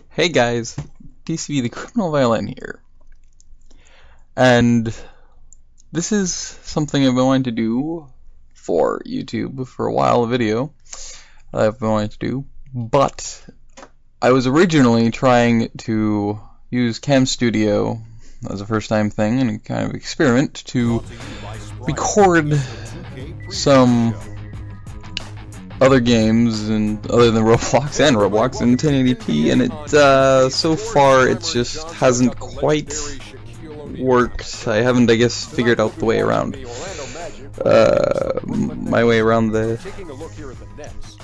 Hey guys, TheCriminalViolin here, and this is something I've been wanting to do for YouTube for a while, a video I've been wanting to do, but I was originally trying to use Cam Studio as a first time thing and a kind of experiment to record some other games and other than Roblox in 1080p, and it so far it just hasn't quite worked. I haven't, I guess, figured out the way around my way around the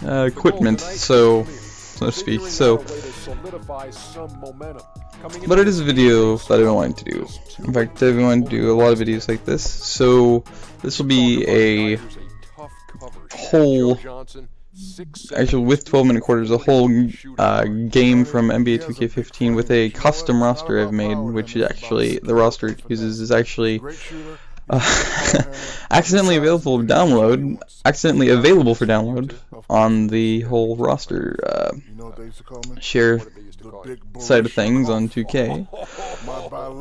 equipment, so to speak. But it is a video that I've been wanting to do. In fact, I've been wanting to do a lot of videos like this, so this will be a whole, actually with 12-minute quarters, a whole game from NBA 2K15 with a custom roster I've made, which is actually, the roster it uses is actually accidentally available for download on the whole roster share side of things on 2K.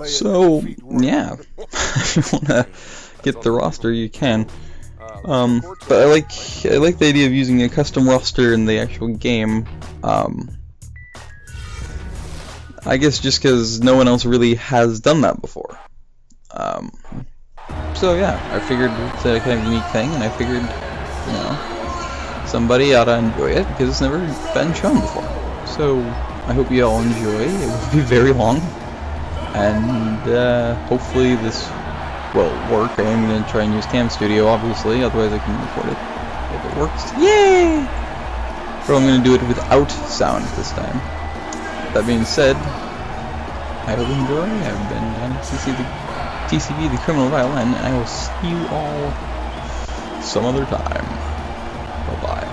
So yeah, if you wanna get the roster, you can. But I like the idea of using a custom roster in the actual game. I guess just because no one else really has done that before. So yeah, I figured it's a kind of unique thing, and I figured, you know, somebody ought to enjoy it because it's never been shown before. So I hope you all enjoy. It will be very long, and hopefully this will work. I am going to try and use Cam Studio, obviously, otherwise I can record it. If it works, yay! But I'm going to do it without sound this time. That being said, I hope you enjoy. I've been TCV, the Criminal Violin, and I will see you all some other time. Bye-bye.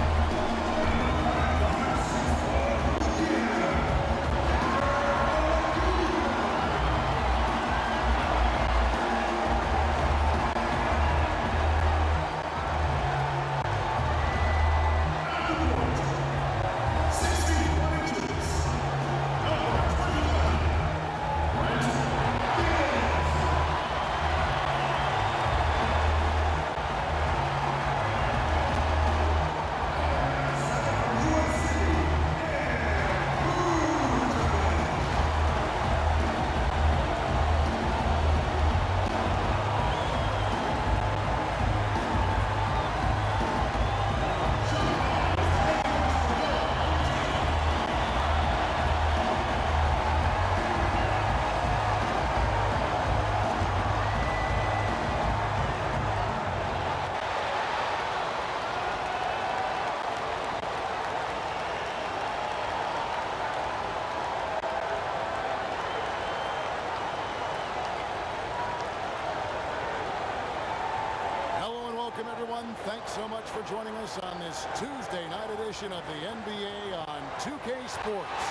Welcome, everyone. Thanks so much for joining us on this Tuesday night edition of the NBA on 2K Sports.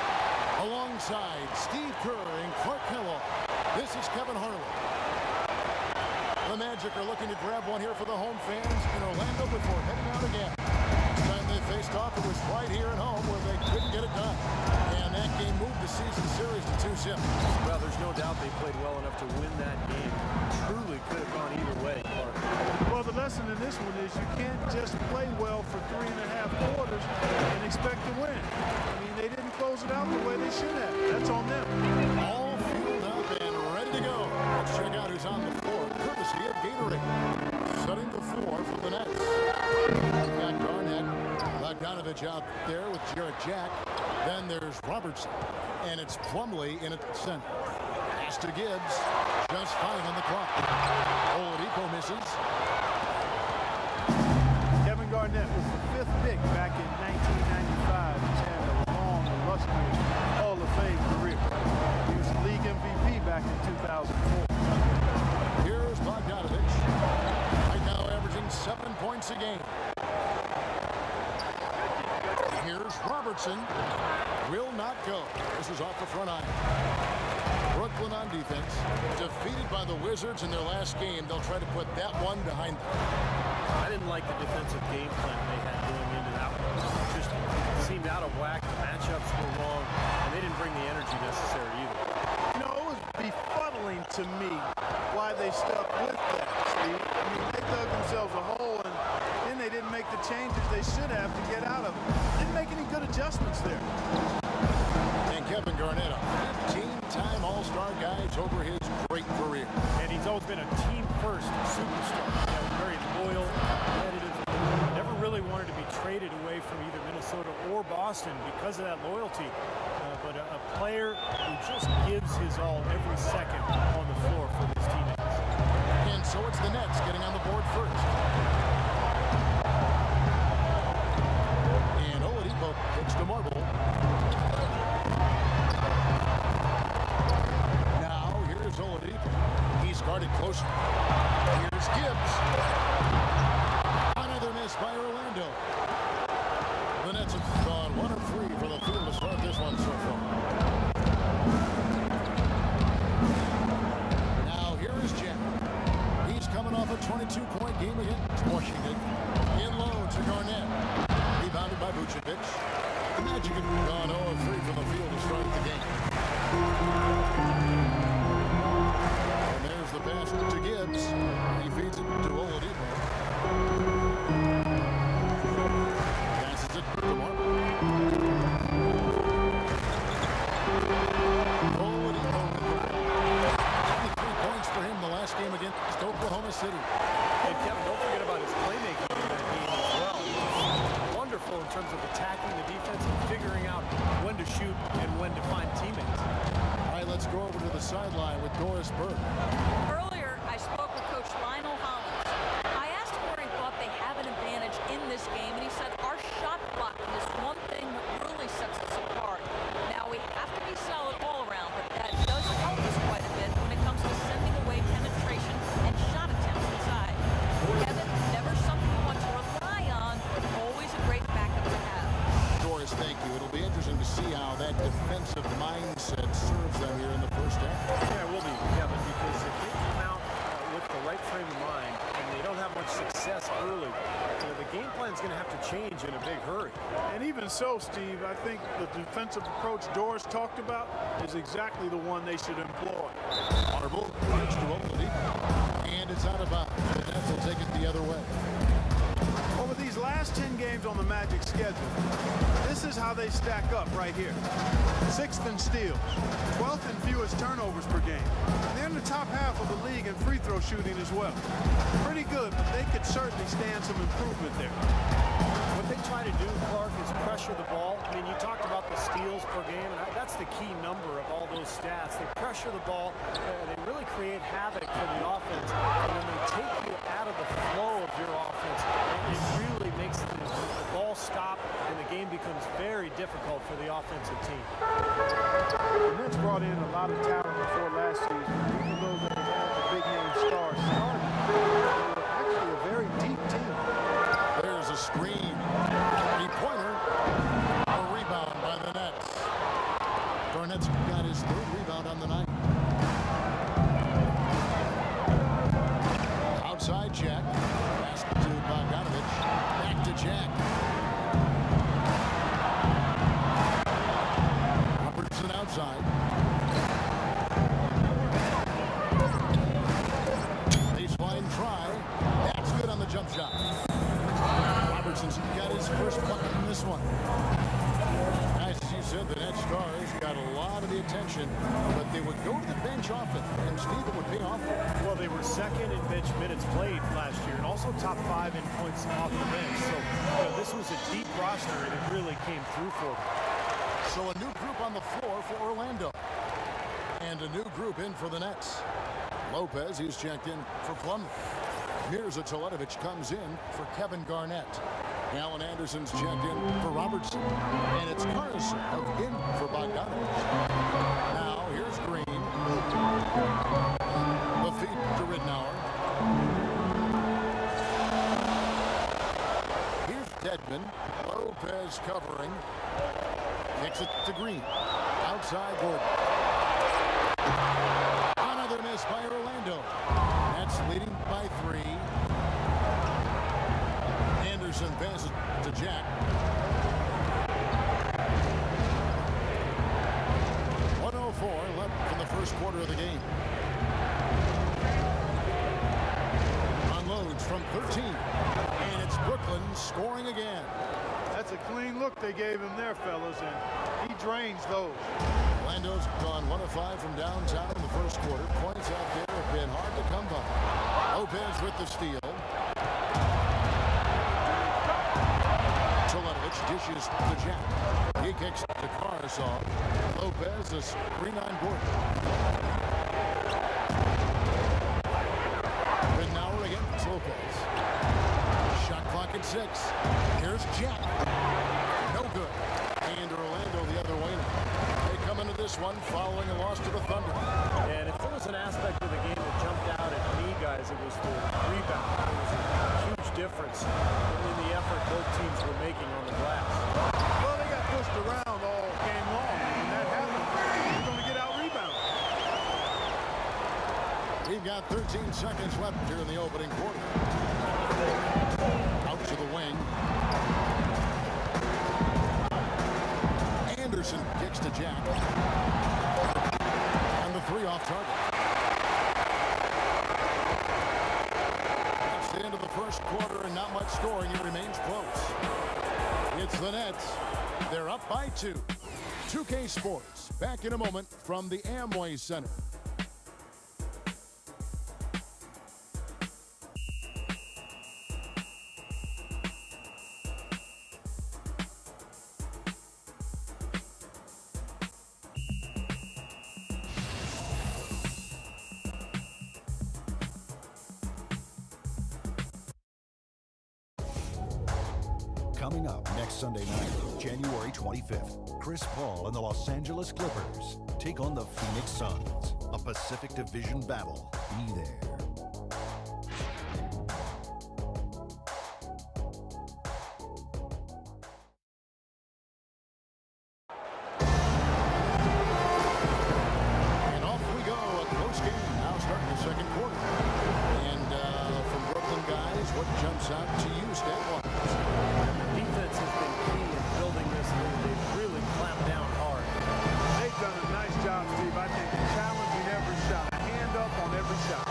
Alongside Steve Kerr and Clark Kellogg, this is Kevin Harlan. The Magic are looking to grab one here for the home fans in Orlando before heading out again. Last time they faced off, it was right here at home where they couldn't get it done. And that game moved the season series to 2-0. Well, there's no doubt they played well enough to win that game. Truly could have gone either way, Clark. Well, the lesson in this one is you can't just play well for 3.5 quarters and expect to win. I mean, they didn't close it out the way they should have. That's on them. All fueled up and ready to go. Let's check out who's on the floor, courtesy of Gatorade. Setting the floor for the Nets. We've got Garnett, Bogdanovich out there with Jarrett Jack. Then there's Robertson, and it's Plumlee in at the center. Pass to Gibbs, just 5 on the clock. Oladipo misses. Kevin Garnett was the 5th pick back in 1995. He's had a long, illustrious Hall of Fame career. He was the league MVP back in 2004. Here's Bogdanovich. Right now averaging 7 points a game. Here's Robertson. Will not go. This is off the front iron. Brooklyn on defense. Defeated by the Wizards in their last game. They'll try to put that one behind them. I didn't like the defensive game plan they had going into that one. It just seemed out of whack. The matchups were wrong, and they didn't bring the to me why they stuck with that, Steve. I mean, they dug themselves a hole, and then they didn't make the changes they should have to get out of it. Didn't make any good adjustments there. And Kevin Garnett, a 15-time All-Star guy over his great career. And he's always been a team-first superstar. Very loyal, competitive. Never really wanted to be traded away from either Minnesota or Boston because of that loyalty. But a player who just gives his all every second on the floor for his teammates. And so it's the Nets getting on the board first. And Oladipo kicks to Marble. Now here's Oladipo. He's guarded closer. Here's Gibbs. Another miss by Orlando. The Nets have gone 1 of 3 from the field to start this one so far. Now here is Jack. He's coming off a 22-point game against Washington. In low to Garnett. Rebounded by Vucevic. The Magic have gone 0 of 3 from the field to start the game. And there's the pass to Gibbs. He feeds it to Oladipo. Passes it to Marble. Oladipo with the ball. 23 points for him the last game against Oklahoma City. And Kevin, don't forget about his playmaking in that game as well. Wonderful in terms of attacking the defense and figuring out when to shoot and when to find teammates. All right, let's go over to the sideline with Doris Burke. Earlier, I spoke with Coach Lionel Hollins. I asked him where he thought they have an advantage in this game, and he said our shot blocking is one thing that really sets us apart. Now, we have to be solid all around, but that does help us quite a bit when it comes to sending away penetration and shot attempts inside. Kevin, never something we want to rely on, but always a great backup to have. Doris, thank you. It'll be interesting to see how that defensive mindset serves them here in the first half. Yeah, it will be, Kevin, because if they come out with the right frame of mind and they don't have much success early, the game plan is going to have to change in a big hurry. And even so, Steve, I think the defensive approach Doris talked about is exactly the one they should employ. Marble gets to Oladipo, and it's out of bounds. The Nets will take it the other way. Over these last 10 games on the Magic schedule, this is how they stack up right here. 6th in steals, 12th in fewest turnovers per game. They're in the top half of the league in free throw shooting as well. Pretty good, but they could certainly stand some improvement there. What they try to do, Clark, is pressure the ball. I mean, you talked about the steals per game, and that's the key number of all those stats. They pressure the ball. They really create havoc for the offense. And when they take you out of the flow of your offense, it really makes the ball stop, and the game becomes very difficult for the offensive team. The Nets brought in a lot of talent before last season. Even though they had the big-name stars starting, they were actually a very deep team. There's a screen. Three-pointer. A rebound by the Nets. Garnett's got his 3rd rebound on the night. Outside Jack. Pass to Bogdanovich. Back to Jack. Robertson outside. Baseline try. That's good on the jump shot. Robertson's got his first bucket in this one. Guys, as you said, the Nets stars got a lot of the attention, but they would go to the bench often, and Steve, it would pay off for them. Well, they were 2nd in bench minutes played last year, and also top 5 in points off the bench. So this was a deep roster, and it really came through for them. So a new group on the floor for Orlando, and a new group in for the Nets. Lopez, he's checked in for Plumlee. Mirza Teletovic comes in for Kevin Garnett. Allen Anderson's checked in for Robertson. And it's Carson in for Bogdanovich. Now, here's Green. The feed to Ridnour. Here's Dedmon. Lopez covering. Kicks it to Green. Outside Gordon. Another miss by Orlando. That's leading by 3. Anderson passes to Jack. 1:04 left in the first quarter of the game. 13. And it's Brooklyn scoring again. That's a clean look they gave him there, fellas, and he drains those. Orlando's gone 1 of 5 from downtown in the first quarter. Points out there have been hard to come by. Lopez with the steal. Toledovich dishes to Jack. He kicks to Carsall. Lopez, a screen on Gordon. Ridnour against Lopez. Shot clock at 6. Here's Jack. No good. And Orlando the other way now. They come into this one following a loss to the Thunder. And if there was an aspect of the game that jumped out at me, guys, it was the rebound. It was a huge difference in the effort both teams were making on the glass. Well, they got pushed around all game long, and that happens. You're going to get out rebounded. We've got 13 seconds left here in the opening quarter. Out to the wing. Anderson kicks to Jack. And the 3 off target. That's the end of the first quarter and not much scoring. It remains close. It's the Nets. They're up by 2. 2K Sports back in a moment from the Amway Center. Coming up next Sunday night, January 25th, Chris Paul and the Los Angeles Clippers take on the Phoenix Suns. A Pacific Division battle. Be there. And off we go. A close game now starting the second quarter. And from Brooklyn guys, what jumps out to you, stat-wise? Defense has been key in building this lead. They've really clamped down hard. They've done a nice job, Steve. I think challenging every shot, a hand up on every shot.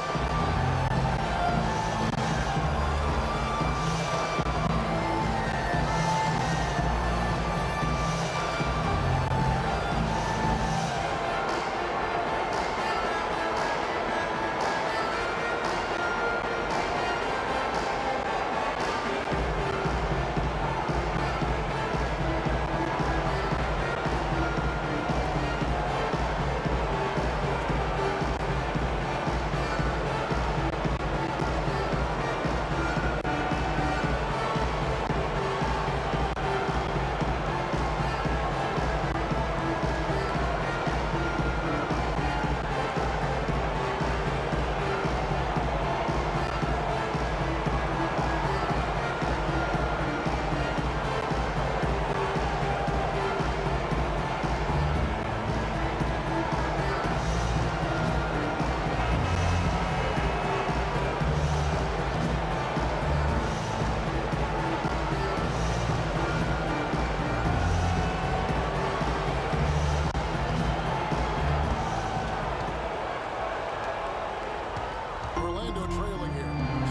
Orlando trailing here,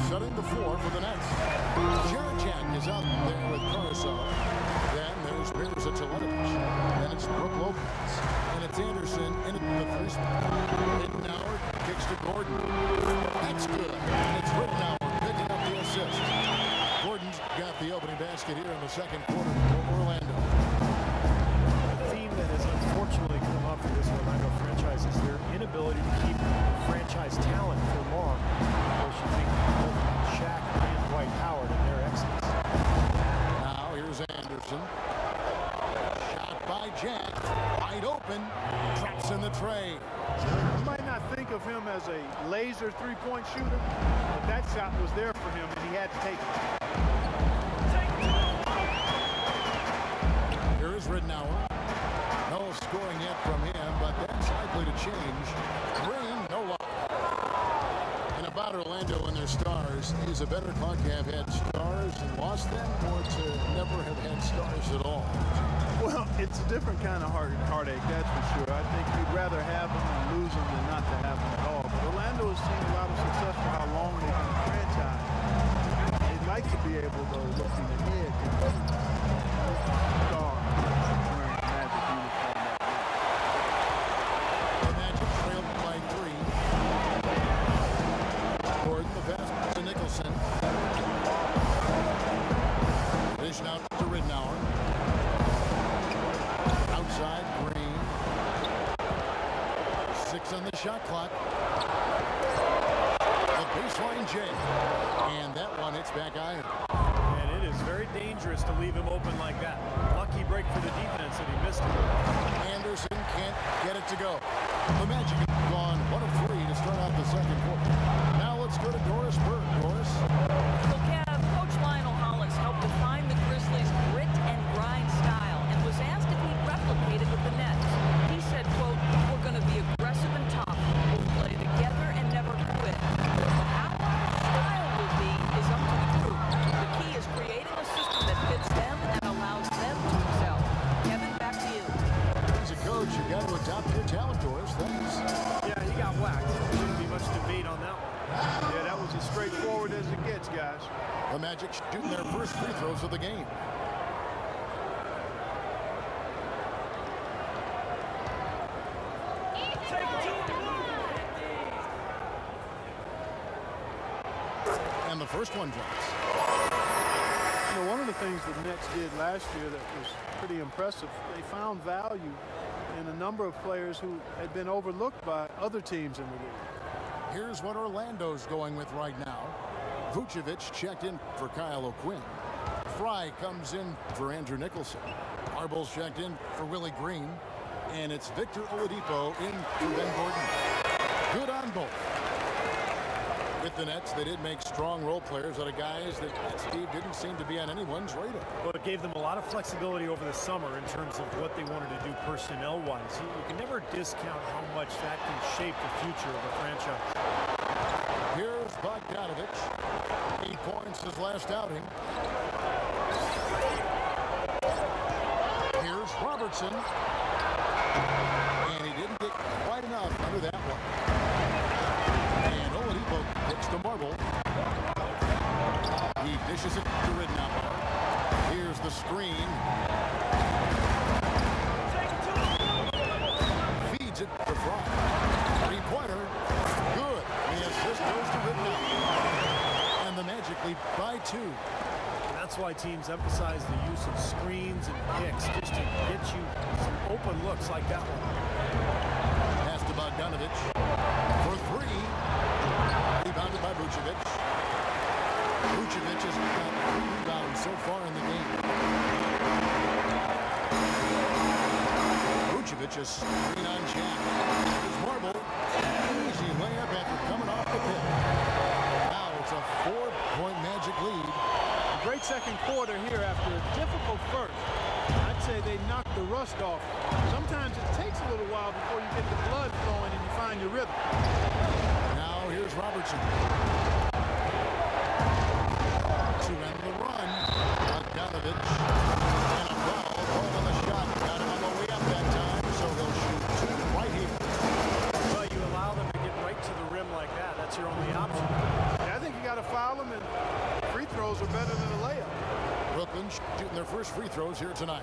setting the floor for the Nets. Jared Jack is out there with Carsall. Then there's Bears at Toledovich. Then it's Brook Lopez. And it's Anderson in at the 3 spot. Ridnour kicks to Gordon. That's good. And it's Ridnour picking up the assist. Gordon's got the opening basket here in the second quarter for Orlando. The theme that has unfortunately come up for this Orlando franchise is their inability to keep franchise talent for long. Of course, you think both Shaq and Dwight Howard and their exits. Now here's Anderson. Shot by Jack. Wide open. Traps in the tray. You might not think of him as a laser three-point shooter, but that shot was there for him, and he had to take it. Here is Ridnour. No scoring yet from him, but that's likely to change. Green, no luck. And about Orlando and their stars, is it better to have had stars and lost them, or to never have had stars at all? Well, it's a different kind of heartache, that's for sure. I think you'd rather have them and lose them than not to have them at all. But Orlando has seen a lot of success for how long they've been a franchise. like to be able, though, looking ahead, to be star wearing the Magic uniform. The Magic trailed by 3. Gordon, the pass to Nicholson. Vision out to Ridnour. Outside, Green. 6 on the shot clock. The baseline J. And that one hits back iron. And it is very dangerous to leave him open like that. Lucky break for the defense that he missed it. Anderson can't get it to go. The Magic have gone 1 of 3 to start out the second quarter. Now let's go to Doris Berg. Doris. So, Kev, Coach Lionel Hollins helped define the Grizzlies' grit and grind style and was asked if he'd replicate it with the Nets. He said, quote, "We're going to be aggressive and tough. We'll play together and never quit. How our style will be is up to the group. The key is creating a system that fits them and allows them to excel." Kevin, back to you. As a coach, you got to adopt your talent, Doris. Thanks. Yeah, he got whacked. There shouldn't be much debate on that one. Yeah, that was as straightforward as it gets, guys. The Magic shooting their first free throws of the game. And the first one drops. You know, one of the things the Nets did last year that was pretty impressive, they found value in a number of players who had been overlooked by other teams in the league. Here's what Orlando's going with right now. Vucevic checked in for Kyle O'Quinn. Fry comes in for Andrew Nicholson. Arbel's checked in for Willie Green. And it's Victor Oladipo in for Ben Gordon. Good on both. With the Nets, they did make strong role players out of guys that Steve didn't seem to be on anyone's radar. Well, it gave them a lot of flexibility over the summer in terms of what they wanted to do personnel-wise. You can never discount how much that can shape the future of a franchise. Here's Bogdanovic. 8 points his last outing. Here's Robertson. And he didn't get quite enough under that one. And Oladipo hits the marble. He dishes it to Ridnour. Here's the screen. Feeds it to Fry. 3-pointer. Good. The assist goes to Ridnour. And the Magic lead by 2. And that's why teams emphasize the use of screens and picks just to get you some open looks like that one. Pass to Bogdanovic for 3. Rebounded by Vucevic. Vucevic has got 3 rebounds so far in the game. Vucevic is screen on Jack. His marble. Easy layup after coming off the pit. Now it's a 4-point Magic lead. A great second quarter here after a difficult first. I'd say they knocked the rust off. Sometimes it takes a little while before you get the blood flowing and you find your rhythm. Now here's Robertson. To end the run. Bogdanovic. And a foul called on the shot. Got him on the way up that time, so he'll shoot 2 right here. Well, you allow them to get right to the rim like that. That's your only option. Yeah, I think you got to foul them, and free throws are better than a layup. Brooklyn shooting their first free throws here tonight.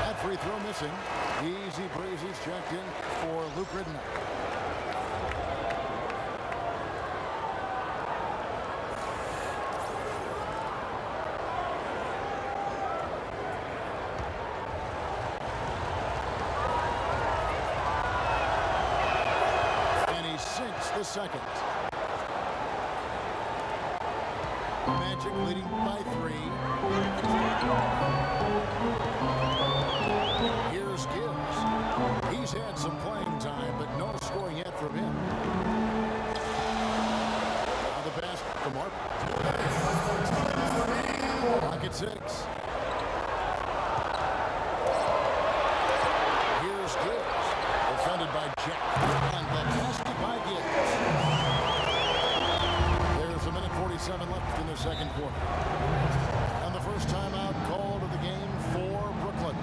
That free throw missing. Easy breezy's checked in for Luke Ridnour. The second. Magic leading by 3. Here's Gibbs. He's had some playing time, but no scoring yet from him. Now the pass to Mark. Pocket 6. Here's Gibbs. Defended by Jack. And the basket by Gibbs. There's a minute 47 left in the second quarter. And the first timeout called of the game for Brooklyn.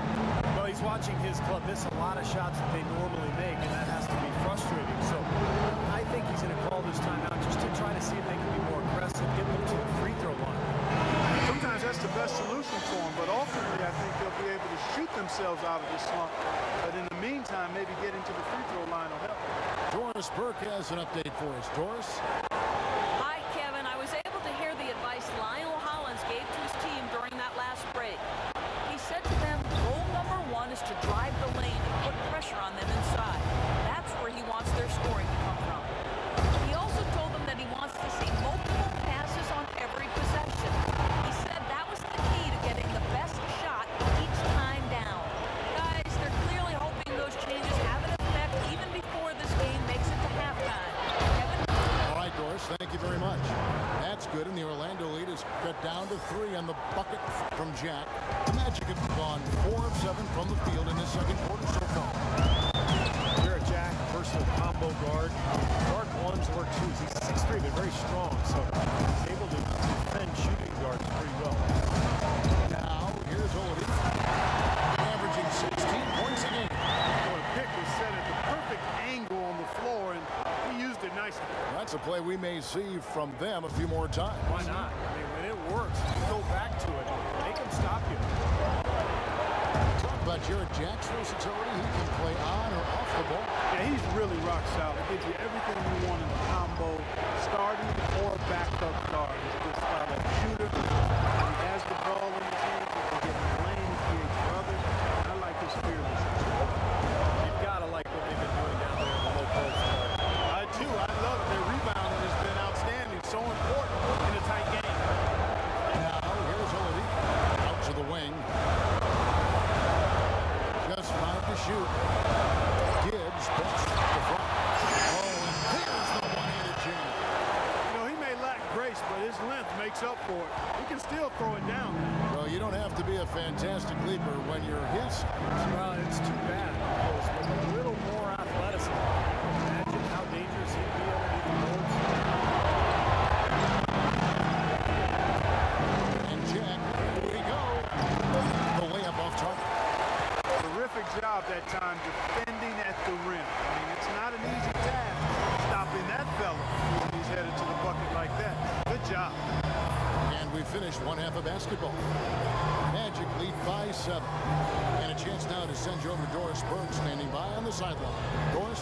Well, he's he's watching his club miss a lot of shots that they normally make, and that has to be frustrating. So I think he's going to call this timeout just to try to see if they can be more aggressive, get them to the free throw line. Sometimes that's the best solution for them, but ultimately I think they'll be able to shoot themselves out of this slump. But in the meantime, maybe get into the free throw line will help. Doris Burke has an update for us. Doris? Hi, Kevin. I was able to hear the advice Lionel Hollins gave to his team during that last break. He said to them, goal number one is to drive the lane and put pressure on them inside. That's where he wants their scoring to come from. He also told them that he wants to see multiple passes on every possession. He said that was the key to getting the best shot each time down. Guys, they're clearly hoping those changes have an effect even before this game makes it to halftime. Kevin? All right, Doris, thank you very much. That's good, and the Orlando lead is cut down to 3 on the bucket from Jack. The Magic have gone 4 of 7 from the field in the second quarter so far. Here at Jack, versatile combo guard. Guard ones or twos. He's 6'3", but very strong, so he's able to defend shooting guards pretty well. Now, here's Oladipo, averaging 16 points a game. So the pick was set at the perfect angle on the floor, and he used it nicely. That's a play we may see from them a few more times. Why not? I mean, when it works, you go back to it. Make him stop you. Talk about Jared Jack's versatility. He can play on or off the ball. Yeah, he's really rock solid. Gives you everything you want in the combo, starting or backup guard. He's a good style of shooter. When he has the ball in his hands, he can get in the lane and create for others. I like his fearlessness. You've got to like what they've been doing down there in the low post. I do. I love it. Their rebounding has been outstanding. So important in a tight game. Now, here's Oladipo. Out to the wing. Just 5 to shoot. Gibbs puts the front. Oh, and there's the one-handed jam. You know, he may lack grace, but his length makes up for it. He can still throw it down. Well, you don't have to be a fantastic leaper when you're his size. Well, it's too bad because with a little more athleticism, imagine how dangerous he'd be underneath the boards. And Jack, here we go. The layup off target. Terrific job that time defending at the rim. I mean, it's not an easy task stopping that fella when he's headed to the bucket like that. Good job. And we finished one half of basketball. Magic lead by 7. And a chance now to send you over to Doris Burke standing by on the sideline. Doris?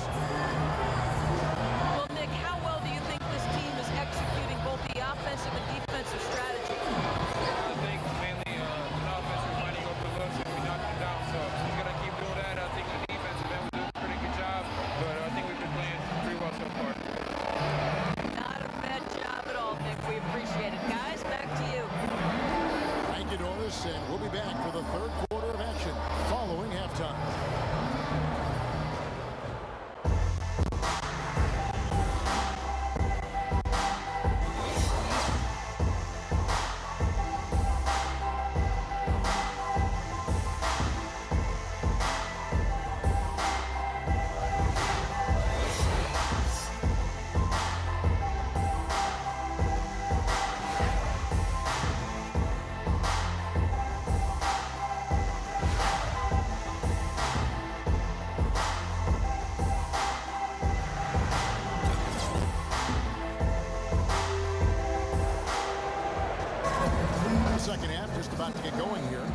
Well, Nick, how well do you think this team is executing both the offensive and defensive strategy? I think mainly the offense is finding open looks and we knocked them down. So he's going to keep doing that. I think the defensive end was doing a pretty good job. But I think we've been playing pretty well so far. Not a bad job at all, Nick. We appreciate it. Guys, back to you. Thank you, Doris. And we'll be back for the third quarter of action following halftime. Second half just about to get going here.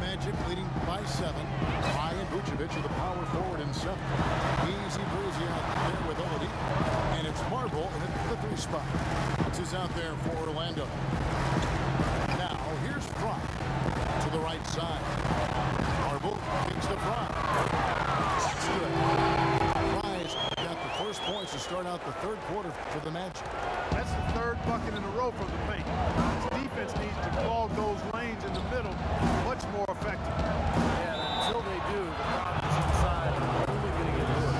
Magic leading by 7. High and Vucevic are the power forward in 7. Easy breezy out there with Oladipo. And it's Marble at the 3 spot. This is out there for Orlando. Now here's Fry to the right side. Marble kicks to Fry. That's good. Fry's got the first points to start out the third quarter for the Magic. That's the third bucket in a row from the paint. This defense needs to clog those lanes in the middle much more effective. Yeah, and until they do, the problem is inside. They're only going to get worse.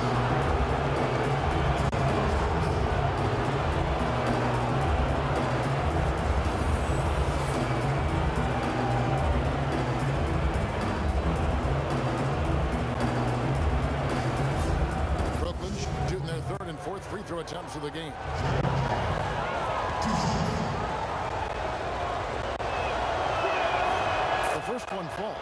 Brooklyn shooting their third and fourth free throw attempts of the game. The first one falls.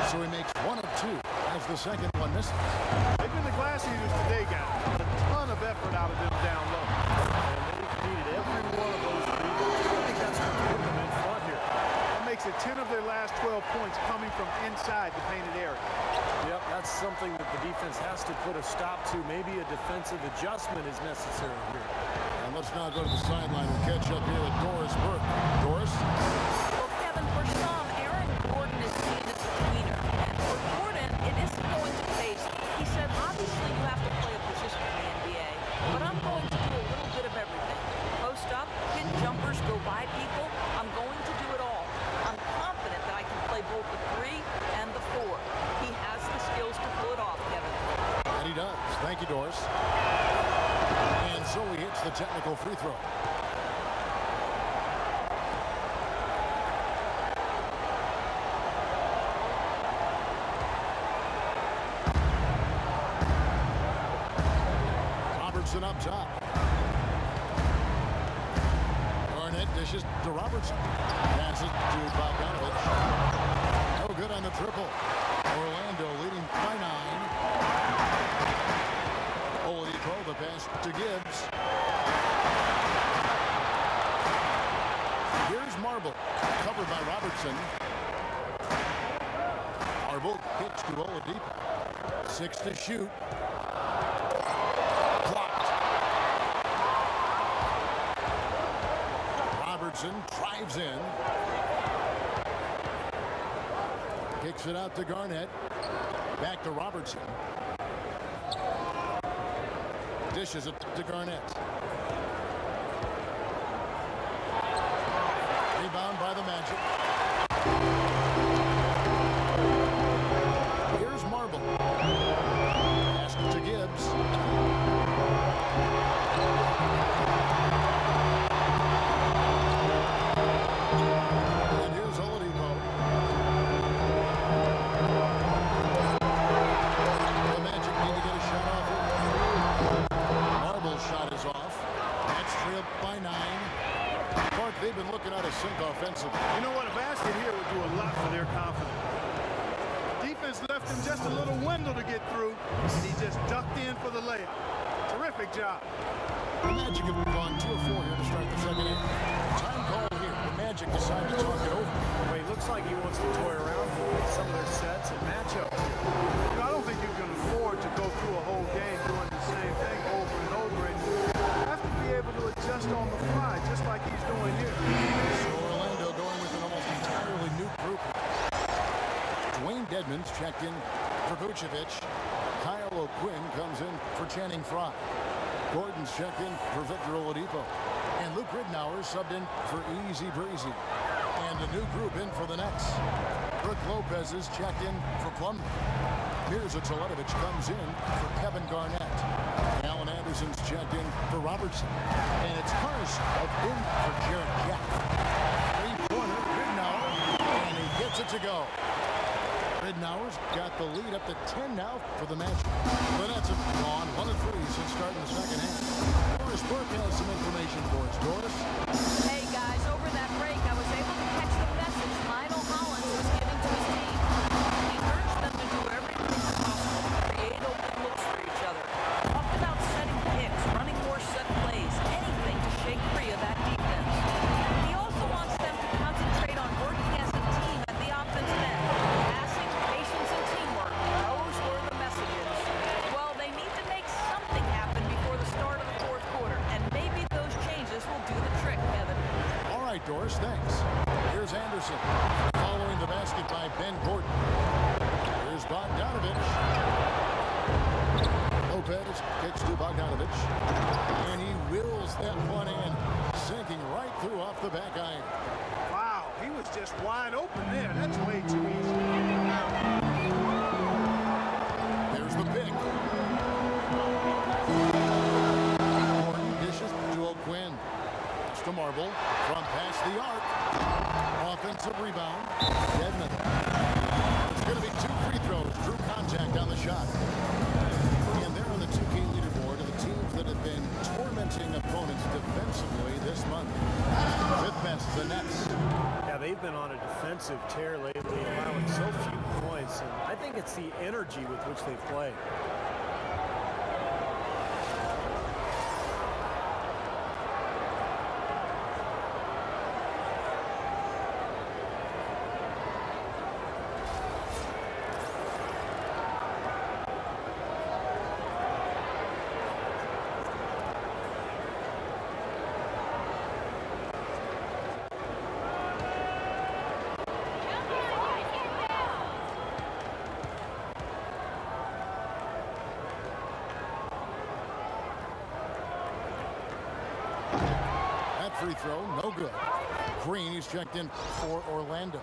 So he makes 1 of 2 as the second one misses. They've been the glass eaters today, guys. A ton of effort out of them down low. And they've needed every one of those rebounds. I think that's what put them in front here. That makes it 10 of their last 12 points coming from inside the painted area. Yep, that's something that the defense has to put a stop to. Maybe a defensive adjustment is necessary here. And let's now go to the sideline and catch up here with Doris Burke. Doris? Well, Kevin, for some, Aaron Gordon is seen as a tweener. And for Gordon, it isn't going to pace. He said, obviously you have to play a position in the NBA, but I'm going to do a little bit of everything. Post up, hit jumpers, go by people. I'm going to do it all. I'm confident that I can play both the 3 and the 4. He has the skills to pull it off, Kevin. And he does. Thank you, Doris. And so he hits the technical free throw. Robertson up top. Garnett dishes to Robertson. Passes to Bogdanovich. No good on the triple. Orlando leading by 9. Oladipo, the pass to Gibbs. Here's Marble, covered by Robertson. Marble kicks to Oladipo. 6 to shoot. Blocked. Robertson drives in. Kicks it out to Garnett. Back to Robertson. Dishes it to Garnett. Rebound by the Magic. Here's Marble. Pass to Gibbs. And here's Oladipo. The Magic need to get a shot off here. Marble's shot is off. That's trailed by 9. Clark, they've been looking out of sync offensively. You know what? A basket here would do a lot for their confidence. Defense left him just a little window to get through, and he just ducked in for the layup. Terrific job. The Magic have gone 2 of 4 here to start the second half. Time call here. The Magic decide to talk it over. Well, he looks like he wants to toy around with some of their sets and matchups here. You know, I don't think you can afford to go through a whole game doing the same thing over and over, and you have to be able to adjust on the fly, just like he's doing here. So Orlando going with an almost entirely new group. Dwayne Dedmon's checked in for Vucevic. Kyle O'Quinn comes in for Channing Frye. Gordon's checked in for Victor Oladipo. And Luke Ridnour subbed in for Easy Breezy. And a new group in for the Nets. Brook Lopez is checked in for Plumlee. Mirza Teletovic comes in for Kevin Garnett. Alan Anderson's checked in for Robertson. And it's Karsdorp in for Jarrett Jack. Three-pointer, Ridnour, and he gets it to go. Ridnour's got the lead up to 10 now for the Magic. The Nets have gone 1 of 3 since starting the second half. Doris Burke has some information for us. Doris? Hey guys, over that break, I was able to catch the message Lionel Hollins was giving to his team. He urged them to do everything possible to create open looks for each other. Talked about setting picks, running more set plays, anything to shake free of that defense. He also wants them to concentrate on working as a team at the offensive end. Passing, patience, and teamwork. Those were the messages. Well, they need to make something happen before the start of the fourth quarter, and maybe those changes will do the trick, Kevin. All right, Doris, thanks. Here's Anderson. Following the basket by Ben Gordon. Here's Bogdanovich. Lopez kicks to Bogdanovich. And he wills that one in, sinking right through off the back iron. Wow, he was just wide open there. That's way too easy. There's the pick. Gordon dishes to O'Quinn. To Marble from past the arc. Offensive rebound. Dedmon. It's going to be 2 free throws. Drew contact on the shot. And they're on the 2K leaderboard of the teams that have been tormenting opponents defensively this month. 5th best, the Nets. Yeah, they've been on a defensive tear lately, allowing so few points, and I think it's the energy with which they play. Free throw, no good. Green, he's checked in for Orlando.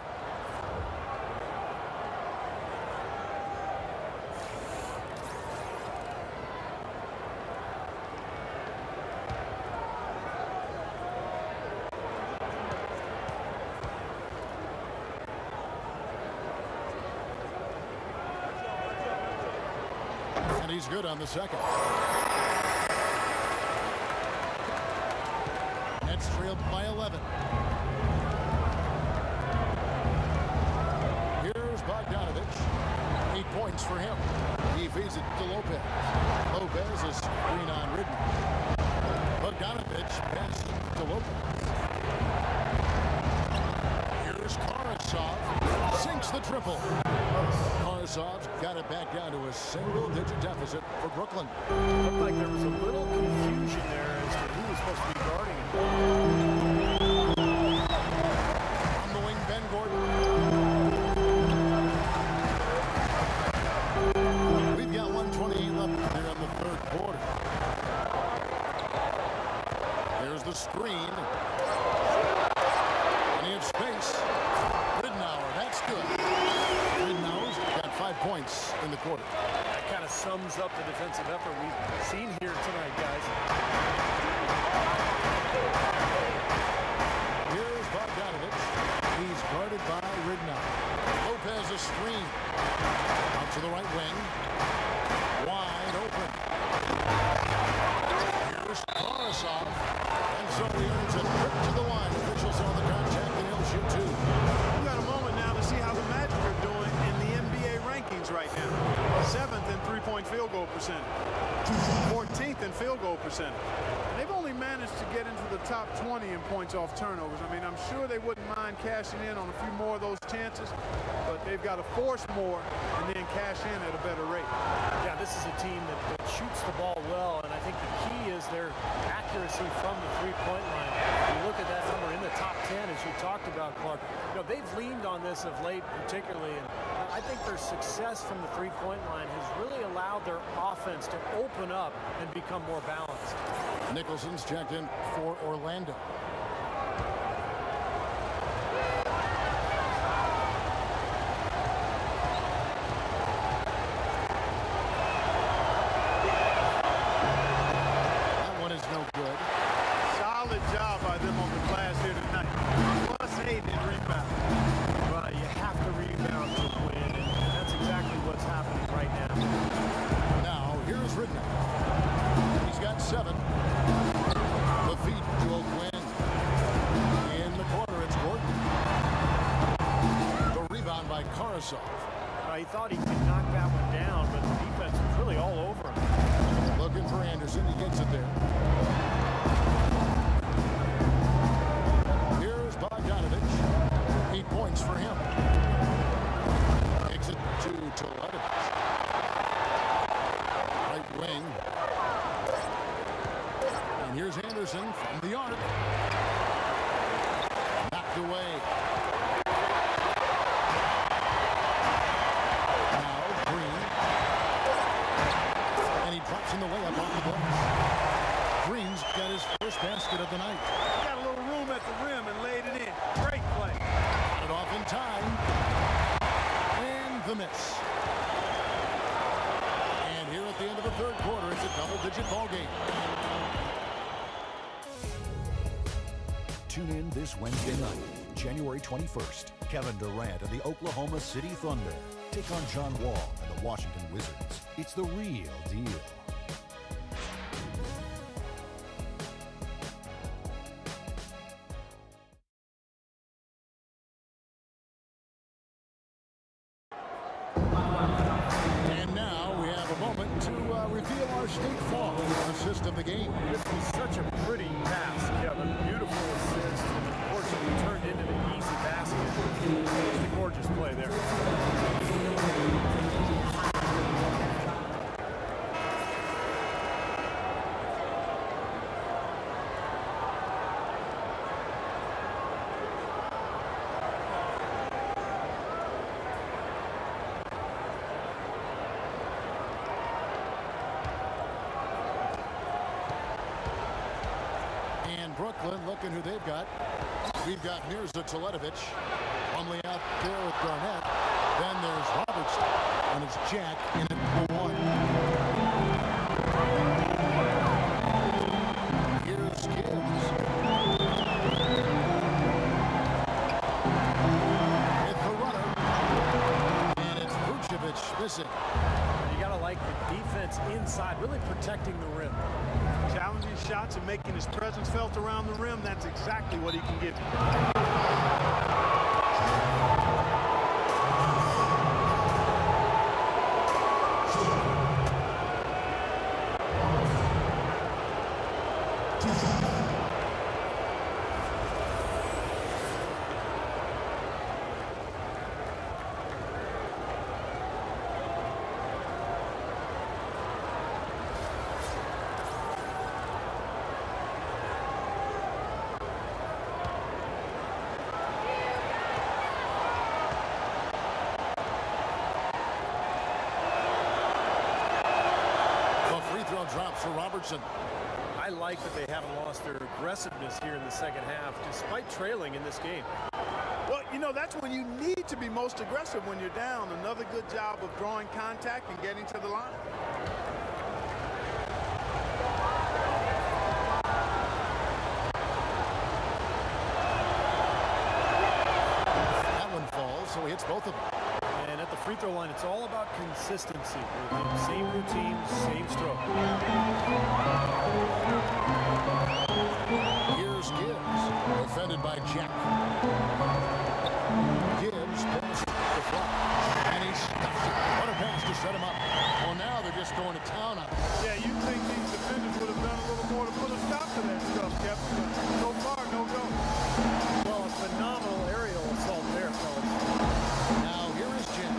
And he's good on the second. Nets trailed by 11. Here's Bogdanovich. 8 points for him. He feeds it to Lopez. Lopez is screen on Ridden. Bogdanovich passes to Lopez. Here's Karasov. Sinks the triple. Karasov's got it back down to a single-digit deficit for Brooklyn. Looked like there was a little confusion there as to who was supposed to be guarding him. On the wing, Ben Gordon. We've got 1:28 left here in the third quarter. There's the screen. And he has space. Ridnour, that's good. Ridnour's got 5 points in the quarter. That kind of sums up the defensive effort we've seen here tonight, guys. Here's Bogdanovich. He's guarded by Ridnour. Lopez a screen. Out to the right wing. Wide open. Here's Karasov. And so he earns a trip to the line. Officials on the contact and he'll shoot 2. We got a moment now to see how the Magic are doing in the NBA rankings right now. 7th in three-point field goal percentage. 14th in field goal percentage. And they've only managed to get into the top 20 in points off turnovers. I mean, I'm sure they wouldn't mind cashing in on a few more of those chances, but they've got to force more and then cash in at a better rate. Yeah, this is a team that shoots the ball well, and I think the key is their accuracy from the three-point line. You look at that number in the top 10, as you talked about, Clark. You know, they've leaned on this of late, particularly, and I think their success from the three-point line has really allowed their offense to open up and become more balanced. Nicholson's checked in for Orlando. That one is no good. Solid job by them on the glass here tonight. +8 in rebound. Well, you have to rebound to win, and Tarasov. He thought he could knock that one down, but the defense was really all over him. Looking for Anderson. He gets it there. Here's Bogdanovich. 8 points for him. Takes it to Toledovich. Right wing. And here's Anderson from the arc. Knocked away. Now Green. And he drops in the layup off the glass. Green's got his first basket of the night. Got a little room at the rim and laid it in. Great play. Got it off in time. And the miss. And here at the end of the third quarter, it's a double-digit ball game. Tune in this Wednesday night, January 21st. Kevin Durant and the Oklahoma City Thunder take on John Wall and the Washington Wizards. It's the real deal. And now we have a moment to reveal our State Farm assist of the game. This was such a pretty pass, Kevin. Beautiful assist. Unfortunately, turned into the easy basket. Just a gorgeous play there. And Brooklyn looking who they've got. We've got Mirza Toledovich. Plumlee out there with Garnett. Then there's Robertson. And it's Jack in at number 1. Here's Gibbs. With the runner. And it's Vucevic missing. You got to like the defense inside, really protecting the rim. Challenging shots and making his presence felt around the rim. That's exactly what he can give you. Drops for Robertson. I like that they haven't lost their aggressiveness here in the second half, despite trailing in this game. Well, you know, that's when you need to be most aggressive when you're down. Another good job of drawing contact and getting to the line. That one falls, so he hits both of them. And at the free throw line, it's all about consistency. Same routine, same stroke. Here's Gibbs, defended by Jack. Gibbs pulls the front, and he stops it. What a pass to set him up. Well, now they're just going to town on him. Yeah, you'd think these defenders would have done a little more to put a stop to that stuff, Kevin. But so far, no go. Well, a phenomenal aerial assault there, fellas. Now here is Jim.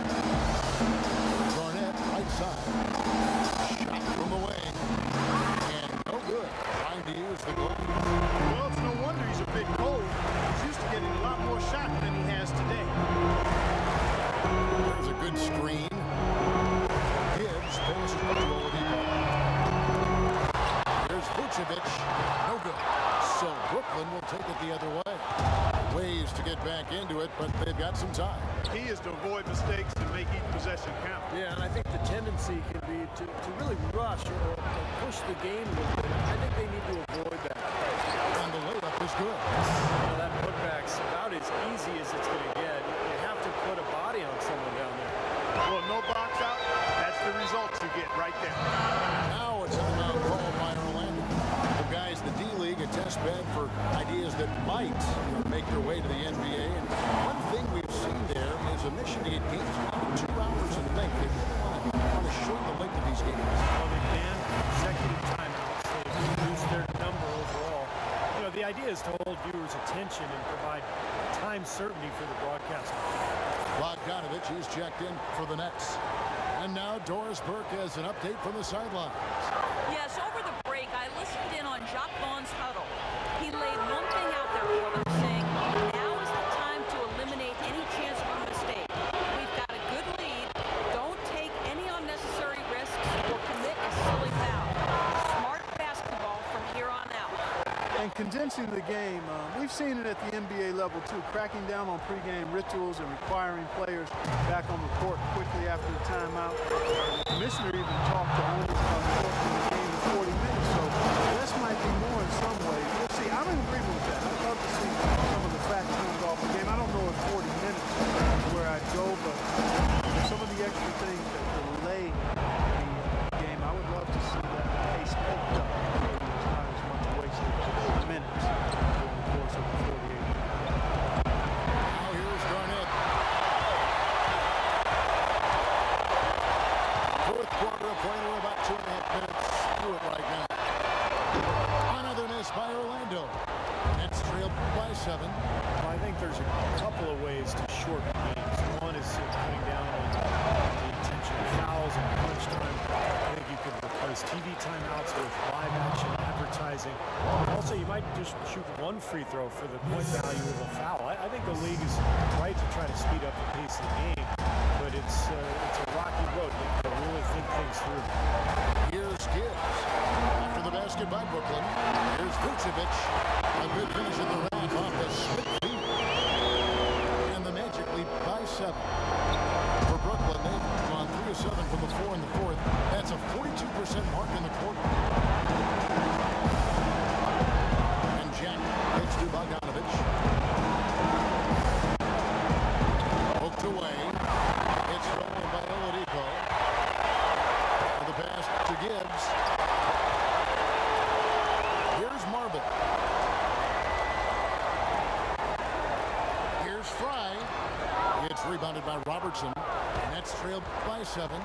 Garnett, right side. Shot from the wing. And no good. Trying to use the goal. Well, it's no wonder he's a bit cold. He's used to getting a lot more shots than he has today. There's a good screen. Gibbs pulls it to Oladipo. Here's Vucevic. No good. So Brooklyn will take it the other way. Ways to get back into it, but they've got some time. He is to avoid mistakes and make each possession count. Yeah, and I think the tendency can be to really rush or push the game a little bit. I think they need to avoid that. And the layup is good. You know, that putback's about as easy as it's going to get. You have to put a body on someone down there. Well, no box out. That's the results you get right there. Now it's an amount called by Orlando. The guys, the D-League, a test bed for ideas that might make their way to the NBA. And one thing we've seen there is a mission to get games idea is to hold viewers' attention and provide time certainty for the broadcaster. Bogdanovich is checked in for the Nets. And now Doris Burke has an update from the sidelines. Yes, over the break, I listened in on Jacques Vaughn's huddle. He laid one thing out there for them, saying, now is the time to eliminate any chance of a mistake. We've got a good lead. Don't take any unnecessary risks or commit a silly foul. Smart basketball from here on out. And condensing the game, we've seen it at the NBA level too, cracking down on pregame rituals and requiring players back on the court quickly after the timeout. The commissioner even talked to owners about shortening the game to 40 minutes, so this might be more in some ways. We'll see. I'm in agreement with that. I'd love to see some of the fat turned off the game. I don't know if 40 minutes is where I'd go, but some of the extra things that delay the game, I would love to see that pace picked up. Maybe it's not as much wasted minutes over the course of the 48 minutes. Now here's Garnett. Fourth quarter of play. We're about 2.5 minutes through it right now. Another miss by Orlando. Nets trailed by 7. Well, I think there's a couple of ways to shorten games. One is cutting down on the intentional fouls and crunch time. I think you could replace TV timeouts with live action advertising. Also, you might just shoot one free throw for the point value of a foul. I think the league is right to try to speed up the pace of the game, but it's a rocky road. You have to really think things through. Here's Gibbs. After the basket by Brooklyn. Here's Vucevic. A good finish in the rack off the slip feet. And the Magic lead by 7. For Brooklyn, they've gone 3 of 7 from the 4 in the fourth. That's a 42% mark in the quarter. And Jack gets to Bogdanovich. Hooked away. It's stolen by Oladipo. The pass to Gibbs. Here's Marble. Here's Fry. It's rebounded by Robertson. Nets trailed by 7.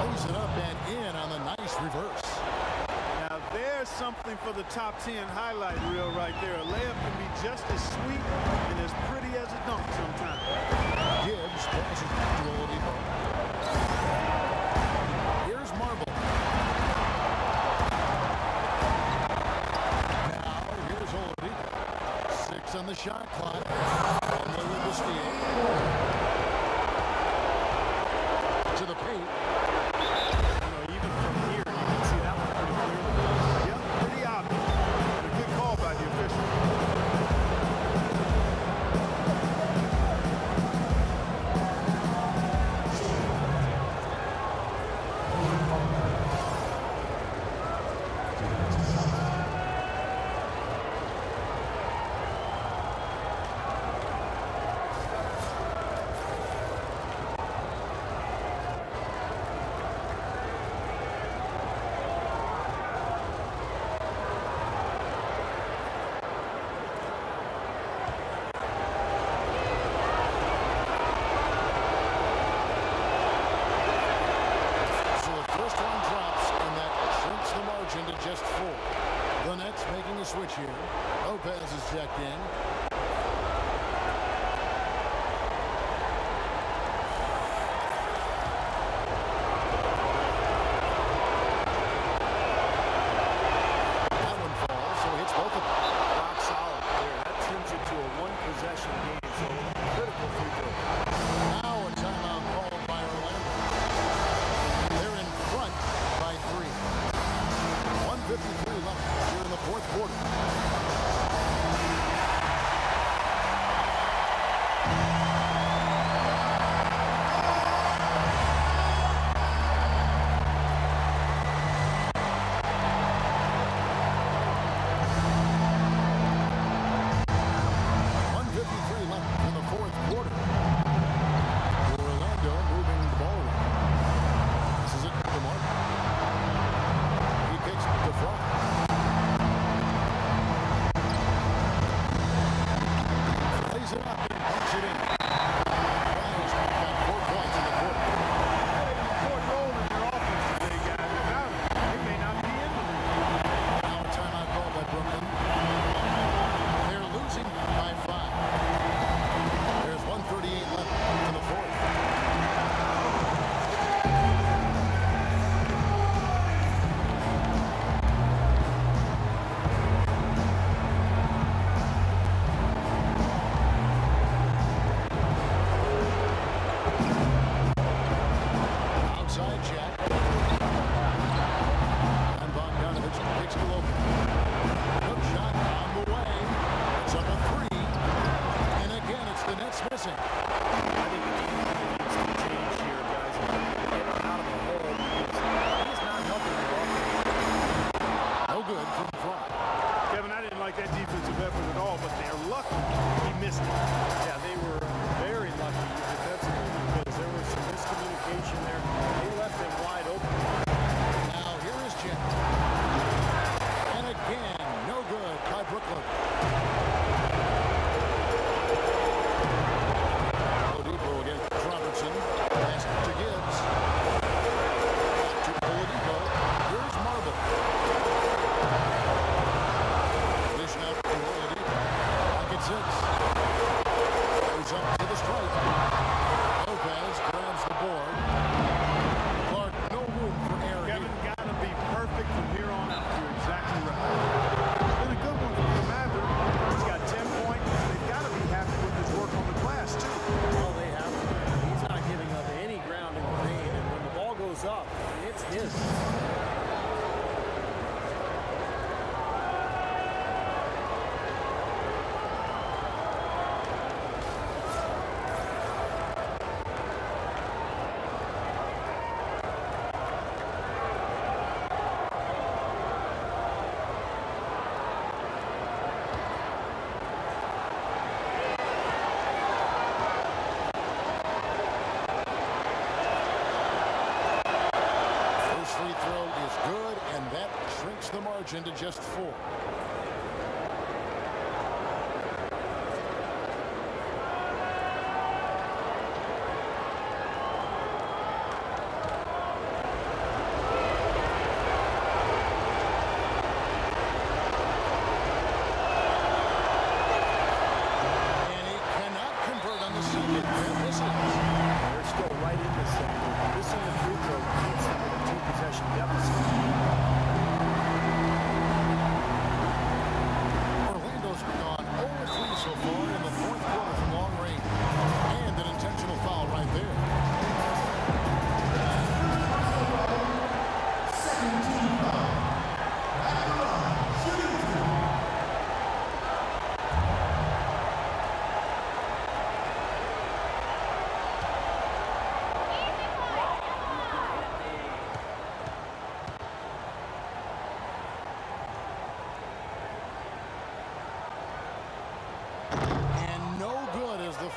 Lays it up and in on the nice reverse. Now there's something for the top 10 highlight reel right there. A layup can be just as sweet and as pretty as a dunk sometimes. Gibbs passes to Oladipo. Here's Marble. Now here's Oladipo. 6 on the shot clock. And they with the steal. To the paint. Even from here, you can see that one pretty clearly. Yep, pretty obvious. And a good call by the official. Switch here. Lopez is checked in. That one falls, so hits both of them. Rock solid there. That turns into a one-possession game, so critical free throw. Now a timeout called by Orlando. They're in front by 3. 1:53 left here in the fourth quarter. the margin to just 4.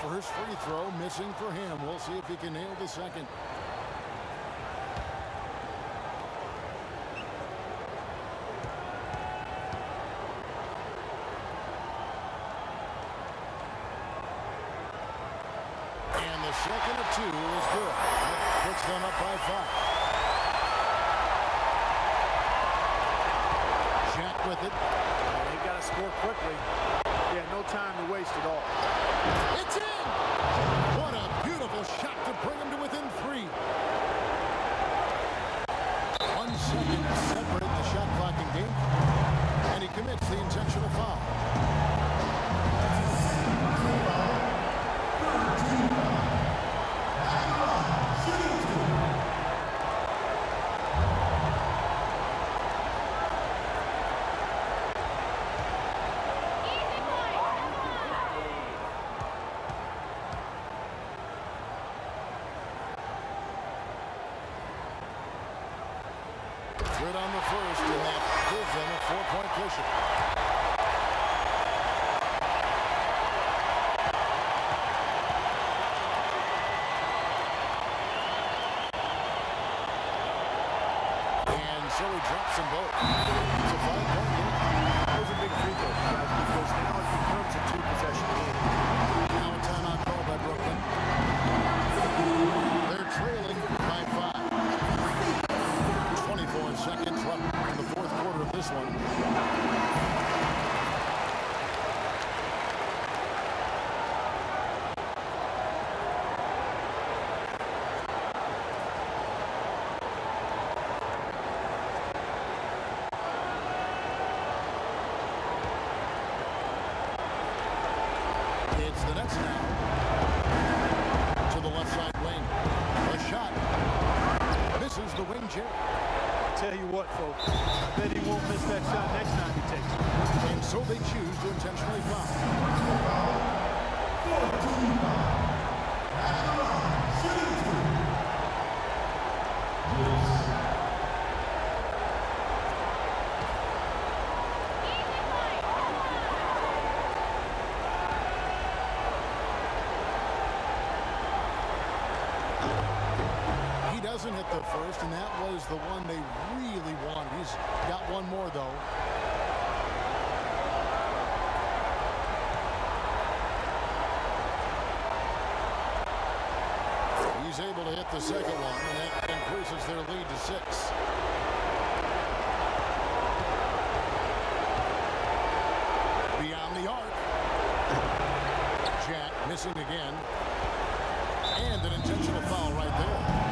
First free throw missing for him. We'll see if he can nail the second. And the second of 2 is good. That puts them up by 5. Jack with it. They got to score quickly. Yeah, no time to waste at all. It's in! What a beautiful shot to bring him to within 3. 1 second to separate the shot clock and game. And he commits the intentional foul. Good on the first, and that gives them a 4-point cushion. And so he drops them both. It's a 5-point game. Those are big free throws, guys, because now it becomes a 2-possession game. Now a timeout call by Brooklyn. They're trailing by 5. 24 seconds left in the 4th quarter of this one. It's the Nets now. To the left side wing. A shot. Misses the wing chair. Tell you what, folks, I bet he won't miss that shot next time he takes it. And so they choose to intentionally foul. Doesn't hit the first, and that was the one they really wanted. He's got one more, though. He's able to hit the second one, and that increases their lead to 6. Beyond the arc. Jack missing again. And an intentional foul right there.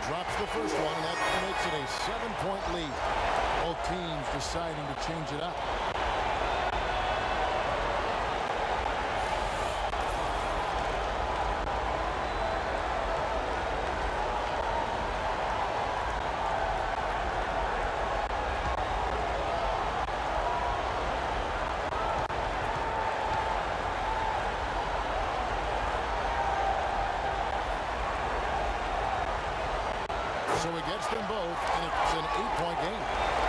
Drops the first one, and that makes it a 7-point lead. Both teams deciding to change it up. So he gets them both, and it's an 8-point game.